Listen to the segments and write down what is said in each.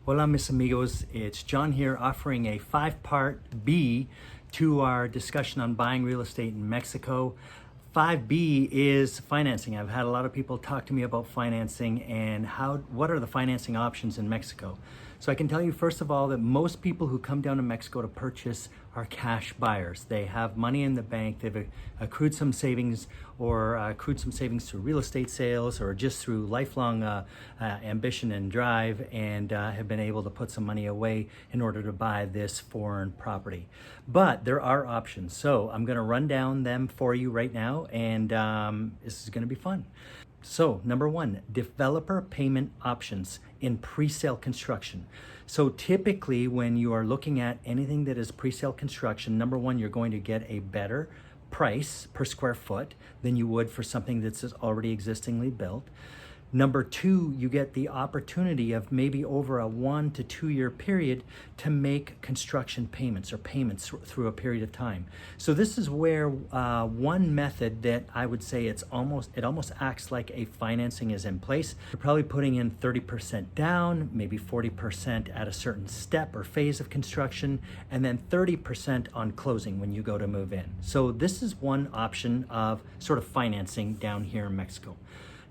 Hola, mis amigos. It's John here offering a 5-part B to our discussion on buying real estate in Mexico. 5B is financing. I've had a lot of people talk to me about financing and what are the financing options in Mexico. So I can tell you first of all that most people who come down to Mexico to purchase are cash buyers. They have money in the bank, they've accrued some savings through real estate sales or just through lifelong ambition and drive, and have been able to put some money away in order to buy this foreign property. But there are options. So I'm gonna run down them for you right now, and this is gonna be fun. So number one, developer payment options in pre-sale construction. So typically when you are looking at anything that is pre-sale construction, number one, you're going to get a better price per square foot than you would for something that's already existingly built. Number two, you get the opportunity of maybe over a 1 to 2 year period to make construction payments or payments through a period of time. So this is where one method that I would say it almost acts like a financing is in place. You're probably putting in 30% down, maybe 40% at a certain step or phase of construction, and then 30% on closing when you go to move in. So this is one option of sort of financing down here in Mexico.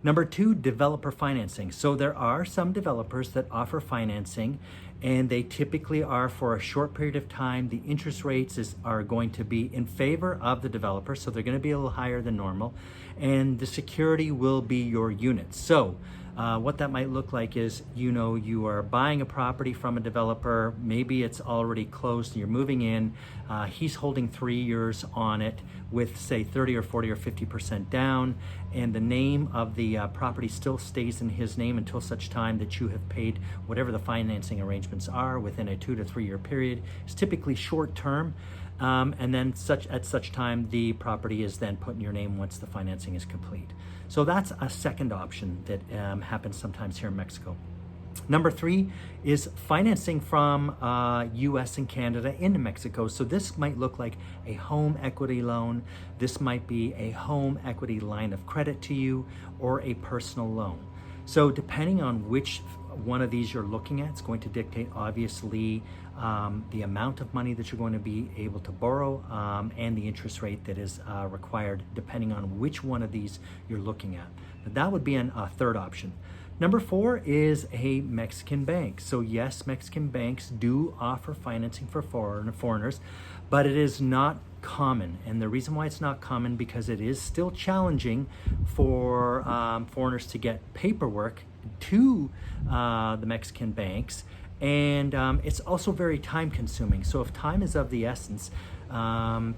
Number two, developer financing. So there are some developers that offer financing, and they typically are for a short period of time. The interest rates are going to be in favor of the developer, so they're going to be a little higher than normal, and the security will be your units. So what that might look like is, you are buying a property from a developer, maybe it's already closed, you're moving in, he's holding 3 years on it with say 30 or 40 or 50% down, and the name of the property still stays in his name until such time that you have paid whatever the financing arrangements are within a 2 to 3 year period. It's typically short term. And then at such time, the property is then put in your name once the financing is complete. So that's a second option that happens sometimes here in Mexico. Number three is financing from US and Canada into Mexico. So this might look like a home equity loan. This might be a home equity line of credit to you, or a personal loan. So depending on which one of these you're looking at, it's going to dictate obviously the amount of money that you're going to be able to borrow, and the interest rate that is required depending on which one of these you're looking at. But that would be a third option. Number four is a Mexican bank. So yes, Mexican banks do offer financing for foreigners, but it is not common. And the reason why it's not common, because it is still challenging for foreigners to get paperwork to the Mexican banks. And it's also very time consuming. So if time is of the essence,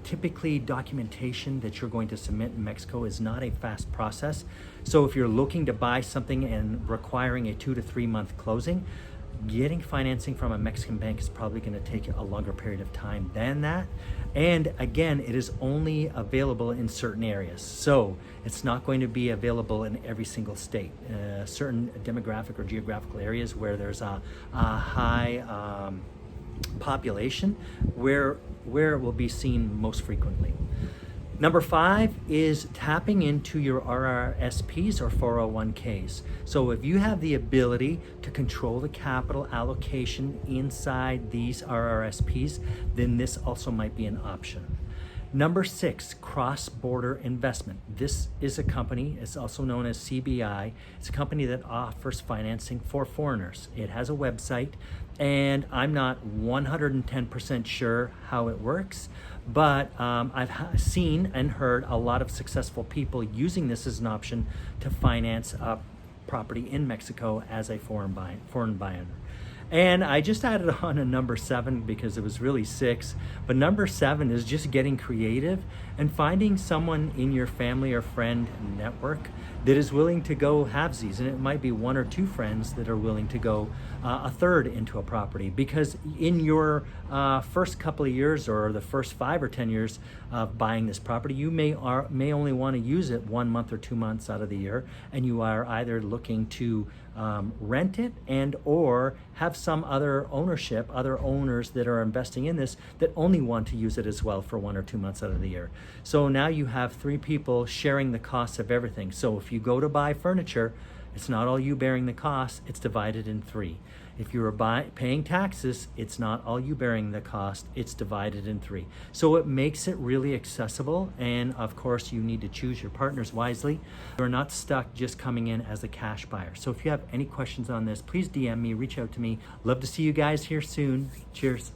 typically documentation that you're going to submit in Mexico is not a fast process. So if you're looking to buy something and requiring a 2 to 3 month closing, getting financing from a Mexican bank is probably going to take a longer period of time than that. And again, it is only available in certain areas. So it's not going to be available in every single state. Certain demographic or geographical areas where there's a high population, where it will be seen most frequently. Number five is tapping into your RRSPs or 401ks. So if you have the ability to control the capital allocation inside these RRSPs, then this also might be an option. Number six, cross-border investment. This is a company, it's also known as CBI. It's a company that offers financing for foreigners. It has a website, and I'm not 110% sure how it works, but I've seen and heard a lot of successful people using this as an option to finance a property in Mexico as a foreign buyer. And I just added on a number 7 because it was really 6. But number 7 is just getting creative and finding someone in your family or friend network that is willing to go halvesies. And it might be 1 or 2 friends that are willing to go a third into a property. Because in your first couple of years, or the first 5 or 10 years of buying this property, you may only want to use it 1 month or 2 months out of the year. And you are either looking to rent it and or have some other owners that are investing in this that only want to use it as well for 1 or 2 months out of the year. So now you have 3 people sharing the costs of everything. So if you go to buy furniture, It's not all you bearing the cost, it's divided in 3. If you are paying taxes, it's not all you bearing the cost, it's divided in 3. So it makes it really accessible, and of course you need to choose your partners wisely. You're not stuck just coming in as a cash buyer. So if you have any questions on this, please DM me, reach out to me. Love to see you guys here soon. Cheers.